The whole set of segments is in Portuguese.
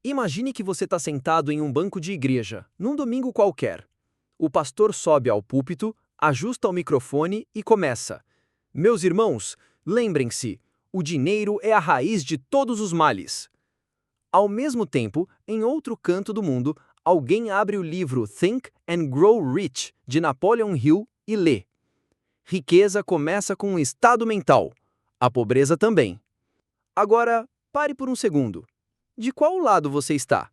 Imagine que você está sentado em um banco de igreja, num domingo qualquer. O pastor sobe ao púlpito, ajusta o microfone e começa. Meus irmãos, lembrem-se, o dinheiro é a raiz de todos os males. Ao mesmo tempo, em outro canto do mundo, alguém abre o livro Think and Grow Rich, de Napoleon Hill, e lê. Riqueza começa com um estado mental. A pobreza também. Agora, pare por um segundo. De qual lado você está?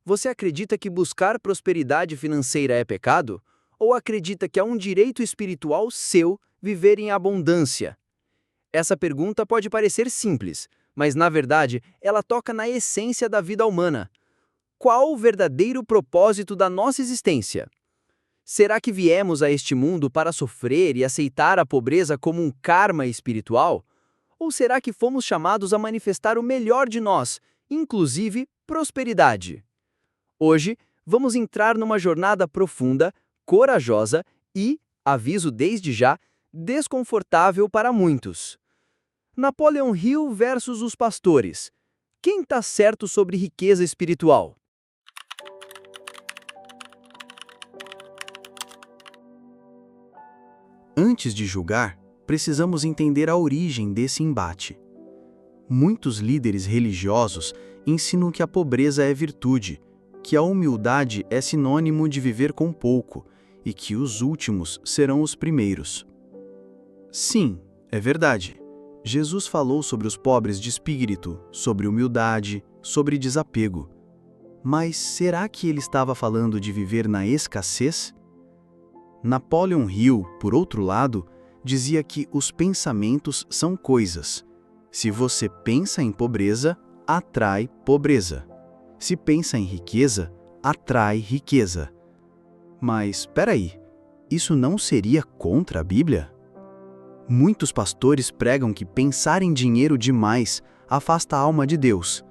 Você acredita que buscar prosperidade financeira é pecado? Ou acredita que é um direito espiritual seu viver em abundância? Essa pergunta pode parecer simples, mas na verdade ela toca na essência da vida humana. Qual o verdadeiro propósito da nossa existência? Será que viemos a este mundo para sofrer e aceitar a pobreza como um karma espiritual? Ou será que fomos chamados a manifestar o melhor de nós, inclusive prosperidade? Hoje, vamos entrar numa jornada profunda, corajosa e, aviso desde já, desconfortável para muitos. Napoleon Hill versus os pastores. Quem está certo sobre riqueza espiritual? Antes de julgar, precisamos entender a origem desse embate. Muitos líderes religiosos ensinam que a pobreza é virtude, que a humildade é sinônimo de viver com pouco e que os últimos serão os primeiros. Sim, é verdade. Jesus falou sobre os pobres de espírito, sobre humildade, sobre desapego. Mas será que ele estava falando de viver na escassez? Napoleon Hill, por outro lado, dizia que os pensamentos são coisas. Se você pensa em pobreza, atrai pobreza. Se pensa em riqueza, atrai riqueza. Mas, espera aí, isso não seria contra a Bíblia? Muitos pastores pregam que pensar em dinheiro demais afasta a alma de Deus.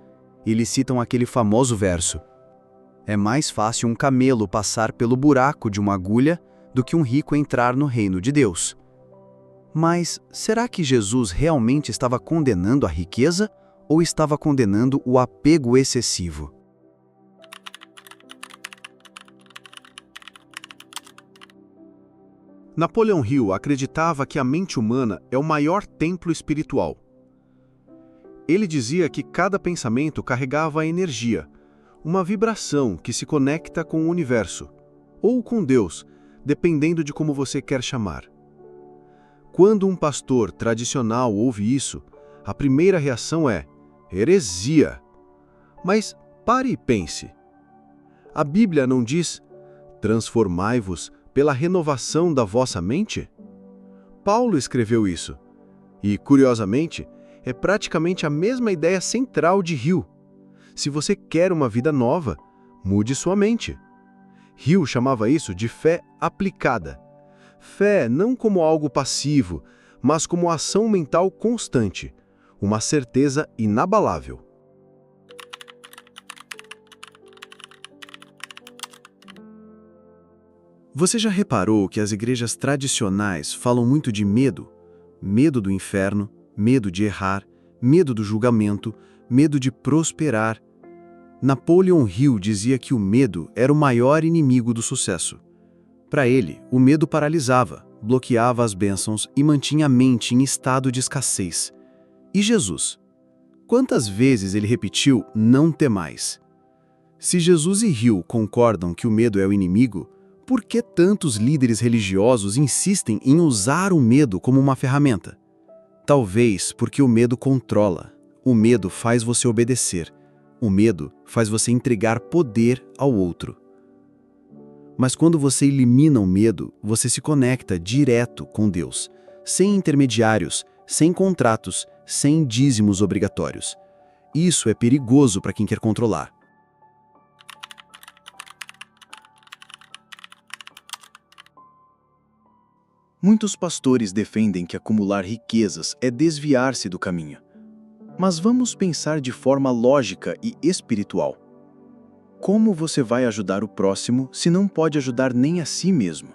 Eles citam aquele famoso verso: é mais fácil um camelo passar pelo buraco de uma agulha do que um rico entrar no reino de Deus. Mas será que Jesus realmente estava condenando a riqueza ou estava condenando o apego excessivo? Napoleon Hill acreditava que a mente humana é o maior templo espiritual. Ele dizia que cada pensamento carregava energia, uma vibração que se conecta com o universo, ou com Deus, dependendo de como você quer chamar. Quando um pastor tradicional ouve isso, a primeira reação é heresia. Mas pare e pense. A Bíblia não diz: transformai-vos pela renovação da vossa mente? Paulo escreveu isso. E, curiosamente, é praticamente a mesma ideia central de Hill. Se você quer uma vida nova, mude sua mente. Hill chamava isso de fé aplicada. Fé não como algo passivo, mas como ação mental constante, uma certeza inabalável. Você já reparou que as igrejas tradicionais falam muito de medo? Medo do inferno, medo de errar, medo do julgamento, medo de prosperar. Napoleon Hill dizia que o medo era o maior inimigo do sucesso. Para ele, o medo paralisava, bloqueava as bênçãos e mantinha a mente em estado de escassez. E Jesus? Quantas vezes ele repetiu não temais? Se Jesus e Hill concordam que o medo é o inimigo, por que tantos líderes religiosos insistem em usar o medo como uma ferramenta? Talvez porque o medo controla. O medo faz você obedecer. O medo faz você entregar poder ao outro. Mas quando você elimina o medo, você se conecta direto com Deus, sem intermediários, sem contratos, sem dízimos obrigatórios. Isso é perigoso para quem quer controlar. Muitos pastores defendem que acumular riquezas é desviar-se do caminho. Mas vamos pensar de forma lógica e espiritual. Como você vai ajudar o próximo se não pode ajudar nem a si mesmo?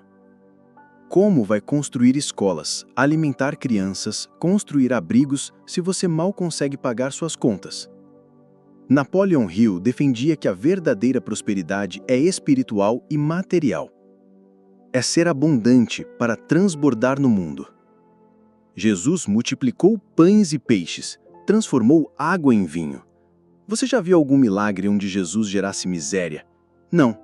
Como vai construir escolas, alimentar crianças, construir abrigos se você mal consegue pagar suas contas? Napoleon Hill defendia que a verdadeira prosperidade é espiritual e material. É ser abundante para transbordar no mundo. Jesus multiplicou pães e peixes, transformou água em vinho. Você já viu algum milagre onde Jesus gerasse miséria? Não.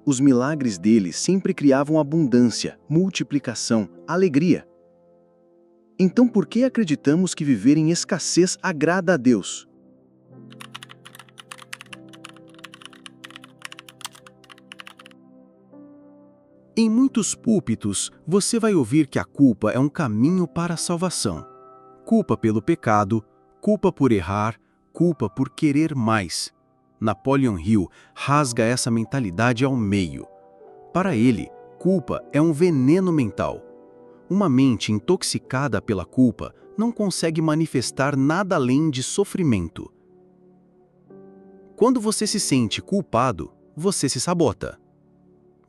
Os milagres dele sempre criavam abundância, multiplicação, alegria. Então por que acreditamos que viver em escassez agrada a Deus? Em muitos púlpitos, você vai ouvir que a culpa é um caminho para a salvação. Culpa pelo pecado, culpa por errar, culpa por querer mais. Napoleon Hill rasga essa mentalidade ao meio. Para ele, culpa é um veneno mental. Uma mente intoxicada pela culpa não consegue manifestar nada além de sofrimento. Quando você se sente culpado, você se sabota.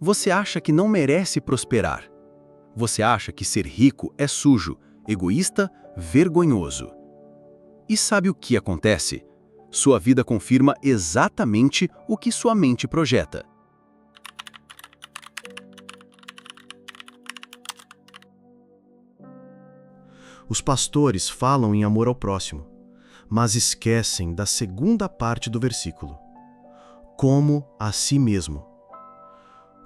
Você acha que não merece prosperar. Você acha que ser rico é sujo, egoísta, vergonhoso. E sabe o que acontece? Sua vida confirma exatamente o que sua mente projeta. Os pastores falam em amor ao próximo, mas esquecem da segunda parte do versículo. Como a si mesmo.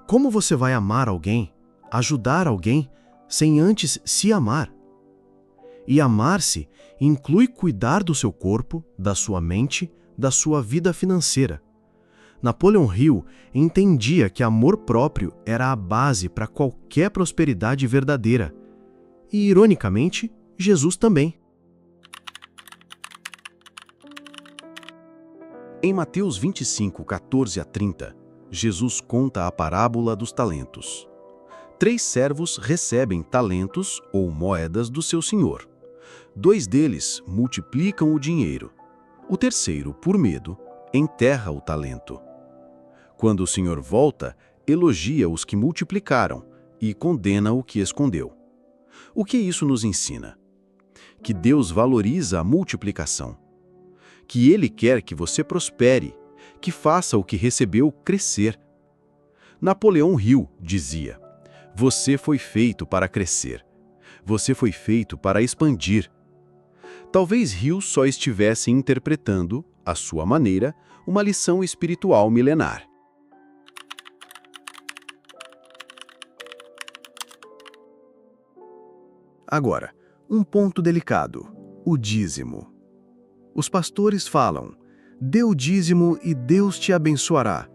Como você vai amar alguém, ajudar alguém, sem antes se amar? E amar-se inclui cuidar do seu corpo, da sua mente, da sua vida financeira. Napoleon Hill entendia que amor próprio era a base para qualquer prosperidade verdadeira. E, ironicamente, Jesus também. Em Mateus 25, 14 a 30, Jesus conta a parábola dos talentos. 3 servos recebem talentos ou moedas do seu senhor. 2 deles multiplicam o dinheiro. O terceiro, por medo, enterra o talento. Quando o senhor volta, elogia os que multiplicaram e condena o que escondeu. O que isso nos ensina? Que Deus valoriza a multiplicação. Que Ele quer que você prospere, que faça o que recebeu crescer. Napoleão Hill dizia: você foi feito para crescer. Você foi feito para expandir. Talvez Hill só estivesse interpretando, à sua maneira, uma lição espiritual milenar. Agora, um ponto delicado: o dízimo. Os pastores falam: dê o dízimo e Deus te abençoará.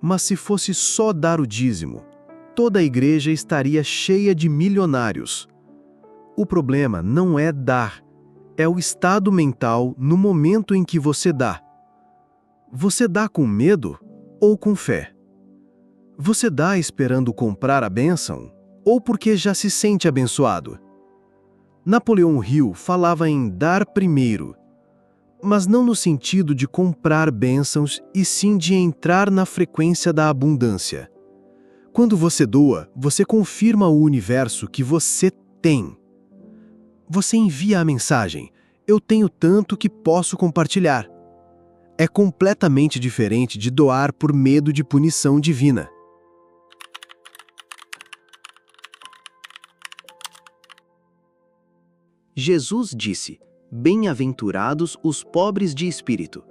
Mas se fosse só dar o dízimo, toda a igreja estaria cheia de milionários. O problema não é dar, é o estado mental no momento em que você dá. Você dá com medo ou com fé? Você dá esperando comprar a bênção ou porque já se sente abençoado? Napoleão Hill falava em dar primeiro, mas não no sentido de comprar bênçãos, e sim de entrar na frequência da abundância. Quando você doa, você confirma ao universo que você tem. Você envia a mensagem: eu tenho tanto que posso compartilhar. É completamente diferente de doar por medo de punição divina. Jesus disse: bem-aventurados os pobres de espírito.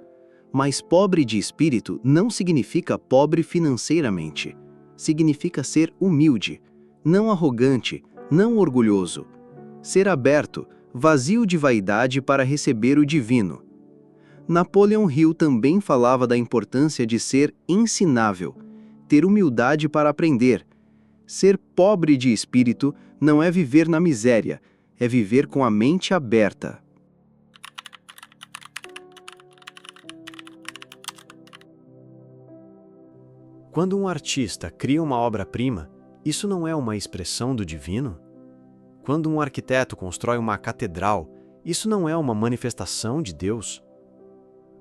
Mas pobre de espírito não significa pobre financeiramente. Significa ser humilde, não arrogante, não orgulhoso. Ser aberto, vazio de vaidade para receber o divino. Napoleon Hill também falava da importância de ser ensinável, ter humildade para aprender. Ser pobre de espírito não é viver na miséria, é viver com a mente aberta. Quando um artista cria uma obra-prima, isso não é uma expressão do divino? Quando um arquiteto constrói uma catedral, isso não é uma manifestação de Deus?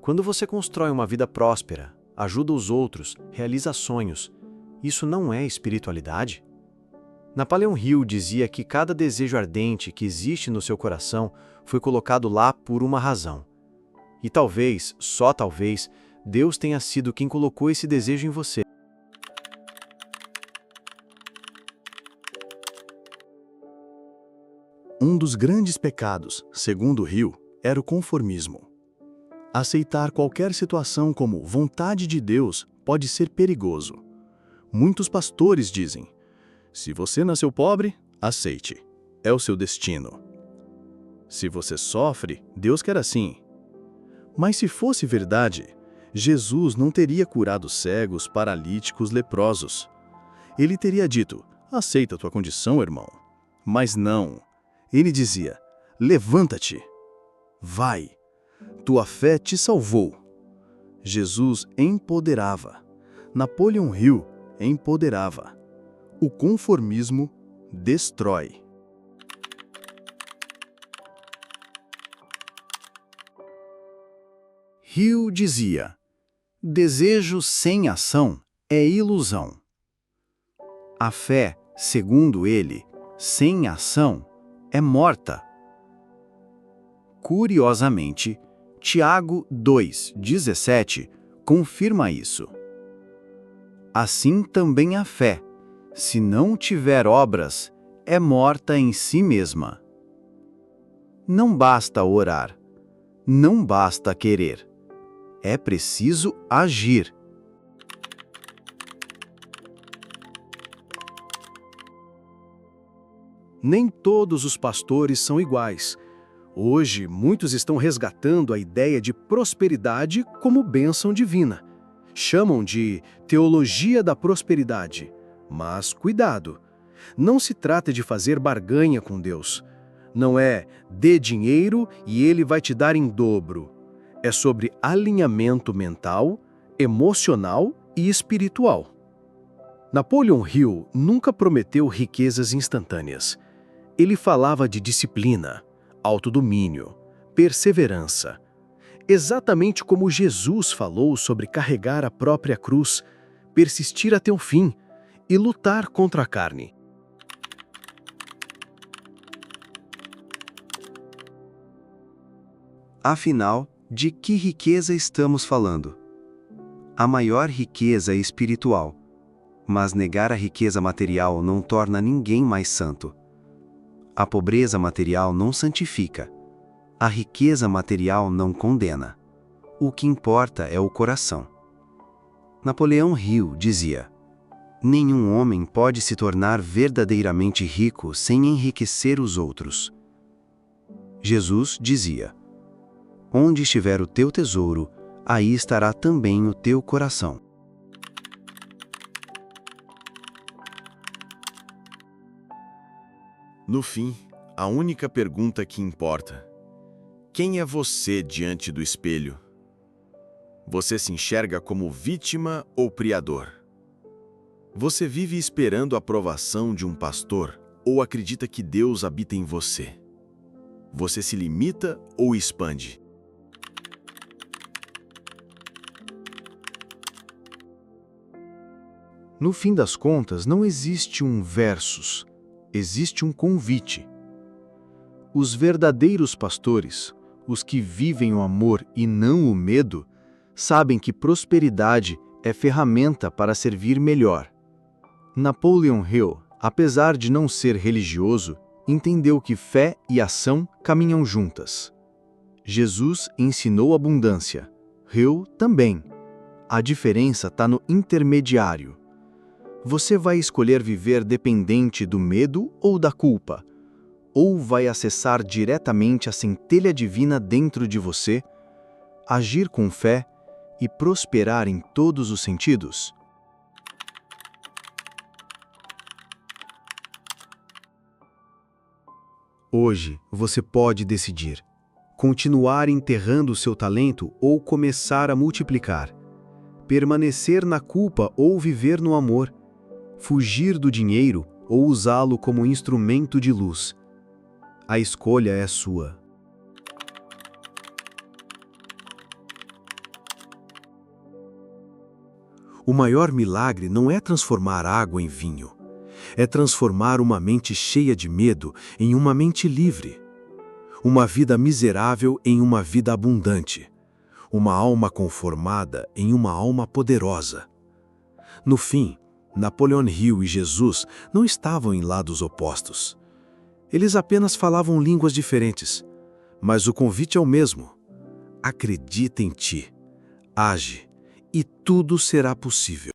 Quando você constrói uma vida próspera, ajuda os outros, realiza sonhos, isso não é espiritualidade? Napoleão Hill dizia que cada desejo ardente que existe no seu coração foi colocado lá por uma razão. E talvez, só talvez, Deus tenha sido quem colocou esse desejo em você. Um dos grandes pecados, segundo Hill, era o conformismo. Aceitar qualquer situação como vontade de Deus pode ser perigoso. Muitos pastores dizem: se você nasceu pobre, aceite. É o seu destino. Se você sofre, Deus quer assim. Mas se fosse verdade, Jesus não teria curado cegos, paralíticos, leprosos. Ele teria dito: aceita a tua condição, irmão. Mas não. Ele dizia: levanta-te. Vai. Tua fé te salvou. Jesus empoderava. Napoleon Hill empoderava. O conformismo destrói. Hill dizia: desejo sem ação é ilusão. A fé, segundo ele, sem ação é morta. Curiosamente, Tiago 2,17 confirma isso. Assim também a fé, se não tiver obras, é morta em si mesma. Não basta orar, não basta querer. É preciso agir. Nem todos os pastores são iguais. Hoje, muitos estão resgatando a ideia de prosperidade como bênção divina. Chamam de teologia da prosperidade. Mas cuidado, não se trata de fazer barganha com Deus. Não é dê dinheiro e ele vai te dar em dobro. É sobre alinhamento mental, emocional e espiritual. Napoleon Hill nunca prometeu riquezas instantâneas. Ele falava de disciplina, autodomínio, perseverança. Exatamente como Jesus falou sobre carregar a própria cruz, persistir até o fim e lutar contra a carne. Afinal, de que riqueza estamos falando? A maior riqueza é espiritual, mas negar a riqueza material não torna ninguém mais santo. A pobreza material não santifica. A riqueza material não condena. O que importa é o coração. Napoleão Hill dizia: nenhum homem pode se tornar verdadeiramente rico sem enriquecer os outros. Jesus dizia: onde estiver o teu tesouro, aí estará também o teu coração. No fim, a única pergunta que importa: quem é você diante do espelho? Você se enxerga como vítima ou priador? Você vive esperando a aprovação de um pastor ou acredita que Deus habita em você? Você se limita ou expande? No fim das contas, não existe um versus, existe um convite. Os verdadeiros pastores, os que vivem o amor e não o medo, sabem que prosperidade é ferramenta para servir melhor. Napoleon Hill, apesar de não ser religioso, entendeu que fé e ação caminham juntas. Jesus ensinou abundância, Hill também. A diferença está no intermediário. Você vai escolher viver dependente do medo ou da culpa? Ou vai acessar diretamente a centelha divina dentro de você, agir com fé e prosperar em todos os sentidos? Hoje você pode decidir: continuar enterrando seu talento ou começar a multiplicar, permanecer na culpa ou viver no amor, fugir do dinheiro ou usá-lo como instrumento de luz. A escolha é sua. O maior milagre não é transformar água em vinho. É transformar uma mente cheia de medo em uma mente livre. Uma vida miserável em uma vida abundante. uma alma conformada em uma alma poderosa. No fim, Napoleon Hill e Jesus não estavam em lados opostos. Eles apenas falavam línguas diferentes, mas o convite é o mesmo. Acredita em ti, age, e tudo será possível.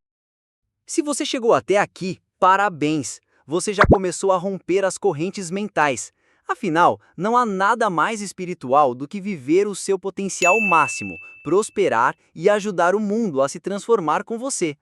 Se você chegou até aqui, parabéns! Você já começou a romper as correntes mentais. Afinal, não há nada mais espiritual do que viver o seu potencial máximo, prosperar e ajudar o mundo a se transformar com você.